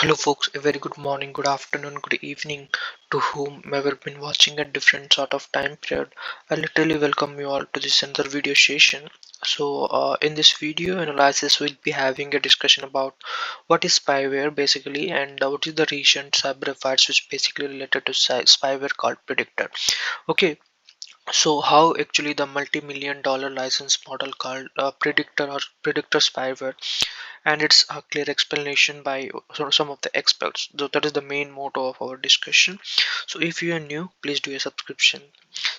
Hello folks, a very good morning, good afternoon, good evening to whomever been watching at different sort of time period. I literally welcome you all to this another video session. In this video analysis we'll be having a discussion about what is spyware basically, and what is the recent cyber affairs which basically related to spyware called predictor. Okay, so how actually the multi-million dollar license model called predictor or predictor spyware, and it's a clear explanation by some of the experts. So that is the main motto of our discussion. So if you are new, please do a subscription.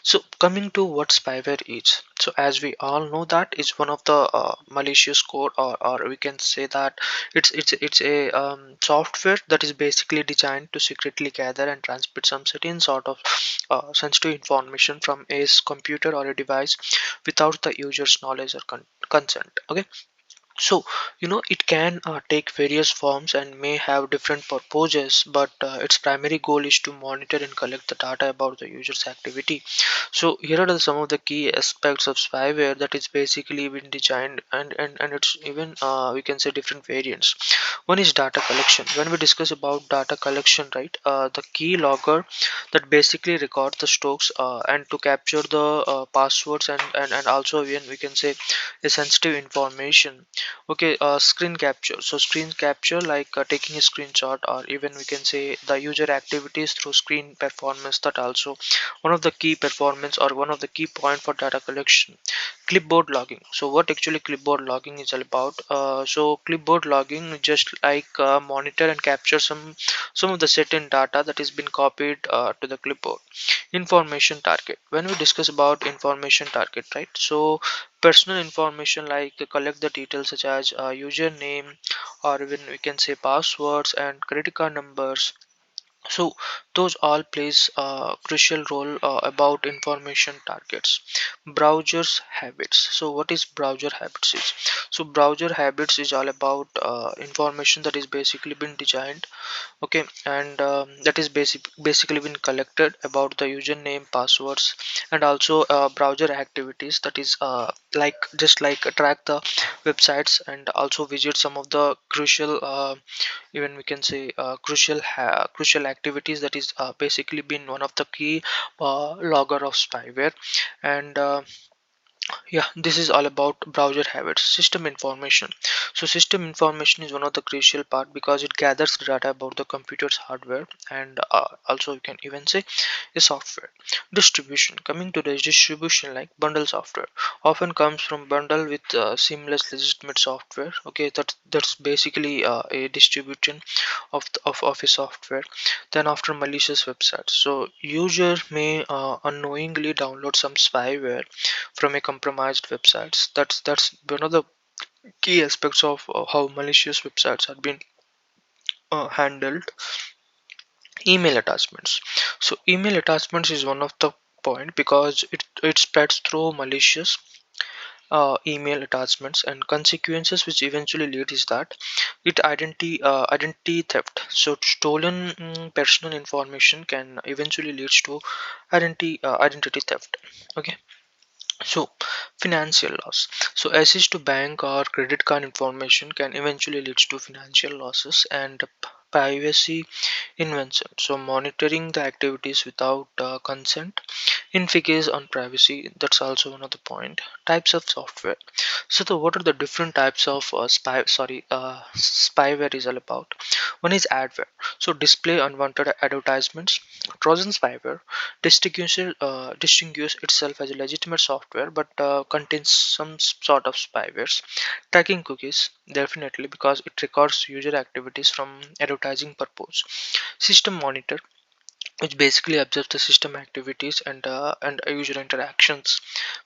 So coming to what spyware is, so as we all know that is one of the malicious code, or we can say that it's a software that is basically designed to secretly gather and transmit some certain sort of sensitive information from a computer or a device without the user's knowledge or consent. Okay, so it can take various forms and may have different purposes, but its primary goal is to monitor and collect the data about the user's activity. So here are some of the key aspects of spyware that is basically been designed, and it's even we can say different variants. One is data collection. When we discuss about data collection, right, the key logger that basically record the strokes and to capture the passwords, and also even we can say a sensitive information. Okay, screen capture. So screen capture like taking a screenshot, or even we can say the user activities through screen performance, that also one of the key performance or one of the key point for data collection. Clipboard logging. So what actually clipboard logging is all about? So clipboard logging just like monitor and capture some of the certain data that has been copied to the clipboard. Information target. When we discuss about information target, right, so personal information like collect the details such as username, or even we can say passwords and credit card numbers. So those all plays a crucial role about information targets. Browsers habits. So what is browser habits is? So browser habits is all about information that is basically been designed. Okay, and that is basically been collected about the username, passwords, and also browser activities, that is like just like track the websites and also visit some of the crucial even we can say crucial activities, that is basically been one of the key logger of spyware. And yeah, this is all about browser habits. System information. So system information is one of the crucial part because it gathers data about the computer's hardware, and also you can even say a software. Distribution. Coming to the distribution, like bundle software often comes from bundle with seamless legitimate software. Okay, that's basically a distribution of a software. Then after malicious websites, so user may unknowingly download some spyware from a compromised websites. That's one of the key aspects of how malicious websites have been handled. Email attachments. So email attachments is one of the point because it spreads through malicious email attachments, and consequences which eventually lead is that identity theft. So stolen personal information can eventually leads to identity theft. Okay, so financial loss. So access to bank or credit card information can eventually lead to financial losses. And privacy invention. So monitoring the activities without consent infringes on privacy. That's also one of the point. Types of software. So what are the different types of spyware is all about? One is adware. So display unwanted advertisements. Trojan spyware distinguish itself as a legitimate software, but contains some sort of spywares. Tracking cookies, definitely, because it records user activities from advertising purpose. System monitor, which basically observes the system activities and user interactions.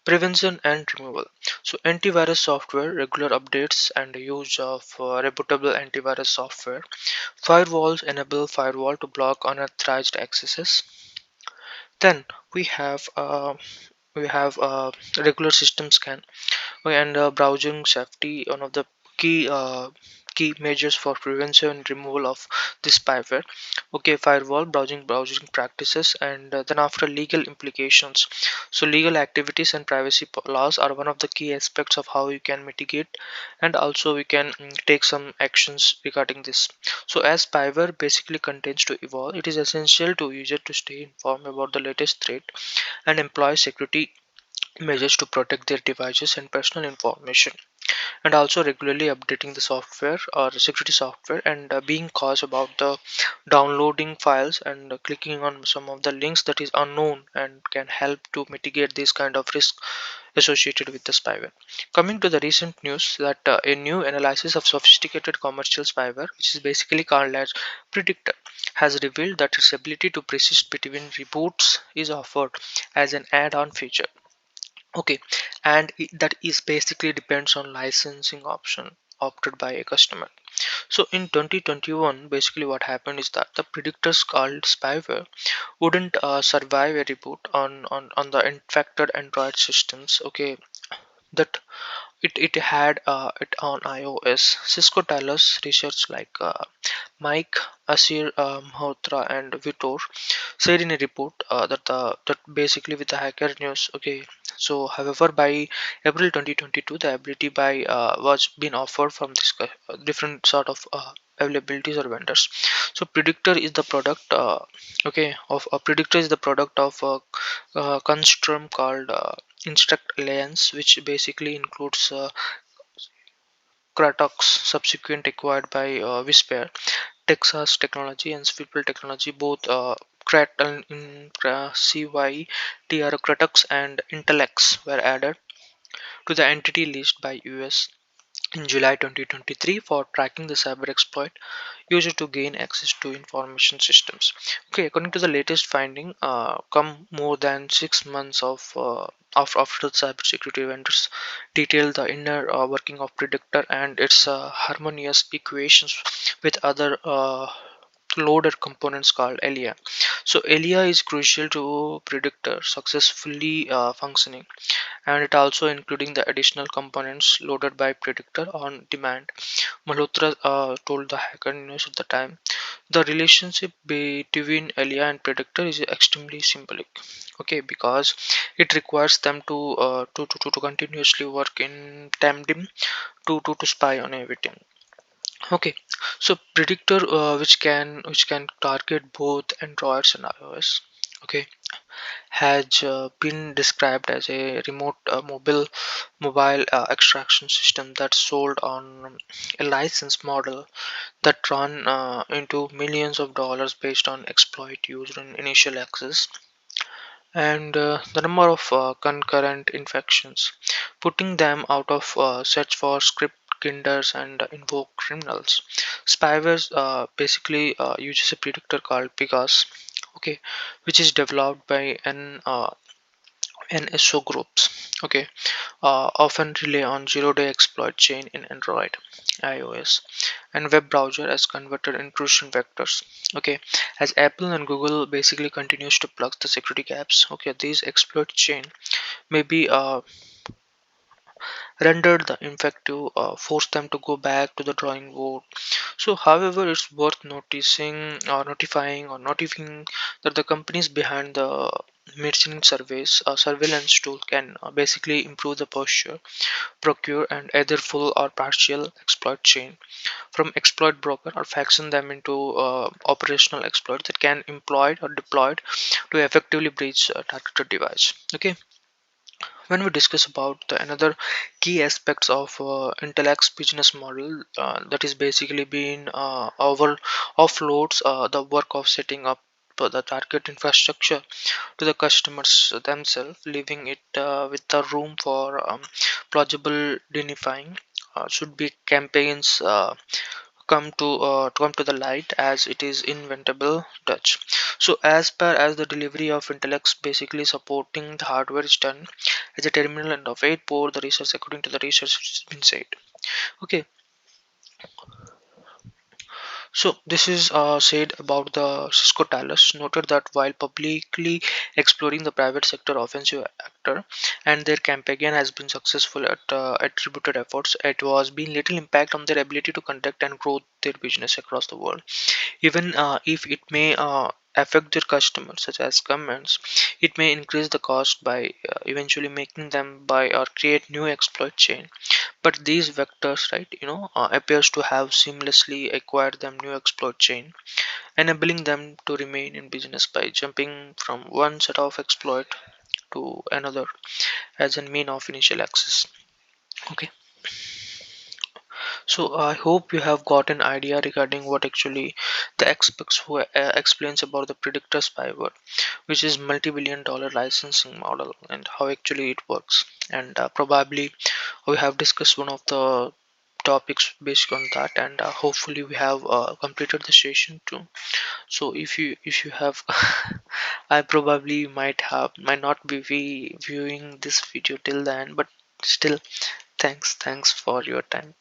Prevention and removal. So antivirus software, regular updates and use of reputable antivirus software. Firewalls enable firewall to block unauthorized accesses. Then we have regular system scan. Okay, and browsing safety, one of the key key measures for prevention and removal of this spyware. Okay, firewall, browsing practices, and then after legal implications. So legal activities and privacy laws are one of the key aspects of how you can mitigate, and also we can take some actions regarding this. So as spyware basically continues to evolve, it is essential to user to stay informed about the latest threat and employ security measures to protect their devices and personal information, and also regularly updating the software or security software, and being cautious about the downloading files and clicking on some of the links that is unknown and can help to mitigate this kind of risk associated with the spyware. Coming to the recent news that a new analysis of sophisticated commercial spyware, which is basically called as predictor, has revealed that its ability to persist between reboots is offered as an add-on feature. Okay, and that is basically depends on licensing option opted by a customer. So in 2021, basically what happened is that the predictors called spyware wouldn't survive a reboot on the infected Android systems. Okay, that it had it on iOS. Cisco tell us research like Mike, Asir, Malhotra, and Vitor said in a report that basically with the hacker news. Okay, so however by April 2022, the ability by was being offered from this different sort of availabilities or vendors. So predictor is the product. Okay, of a predictor is the product of a construct called Instruct Alliance, which basically includes Kratox, subsequent acquired by Whisper, Texas Technology, and Swivel Technology. Both Kraton in CYTR Kratox and Intellex were added to the entity list by US in July 2023 for tracking the cyber exploit used to gain access to information systems. Okay, according to the latest finding, come more than 6 months after the cybersecurity vendors detailed the inner working of predictor and its harmonious equations with other loaded components called ELIA. So ELIA is crucial to predictor successfully functioning, and it also including the additional components loaded by predictor on demand. Malhotra told the hacker news at the time. The relationship between Elia and predictor is extremely symbolic. Okay, because it requires them to continuously work in tandem to spy on everything. Okay, so predictor which can target both Androids and iOS. Okay, has been described as a remote mobile extraction system that's sold on a license model that run into millions of dollars based on exploit used in initial access, and the number of concurrent infections, putting them out of search for script kinders and invoke criminals. Spyware basically uses a predictor called Pegasus, okay, which is developed by NSO groups. Okay, often rely on zero-day exploit chain in Android, iOS, and web browser as converted intrusion vectors. Okay, as Apple and Google basically continues to plug the security gaps. Okay, these exploit chain may be rendered the infective, force them to go back to the drawing board. So, however, it's worth notifying that the companies behind the medicine surveillance tool can basically improve the posture, procure, and either full or partial exploit chain from exploit broker or faction them into operational exploit that can employed or deployed to effectively breach a targeted device. Okay, when we discuss about the another key aspects of Intellect's business model, that is basically being over offloads the work of setting up the target infrastructure to the customers themselves, leaving it with the room for plausible denying. Should be campaigns come to the light as it is inventable touch. So as per as the delivery of intellects basically supporting the hardware is done as a terminal end of 8 port, the research according to the research which has been said. Okay, So this is said about the Cisco Talus, noted that while publicly exploring the private sector offensive actor and their campaign has been successful at attributed efforts, it was been little impact on their ability to conduct and grow their business across the world. Even if it may affect their customers such as governments, it may increase the cost by eventually making them buy or create new exploit chain. But these vectors, right, appears to have seamlessly acquired them new exploit chain, enabling them to remain in business by jumping from one set of exploit to another as a mean of initial access. Okay, so I hope you have got an idea regarding what actually the experts who explains about the predictor spyware, which is multi-billion-dollar licensing model and how actually it works. And probably we have discussed one of the topics based on that, and hopefully we have completed the session too. So if you have I probably might not be viewing this video till the end, but still, thanks for your time.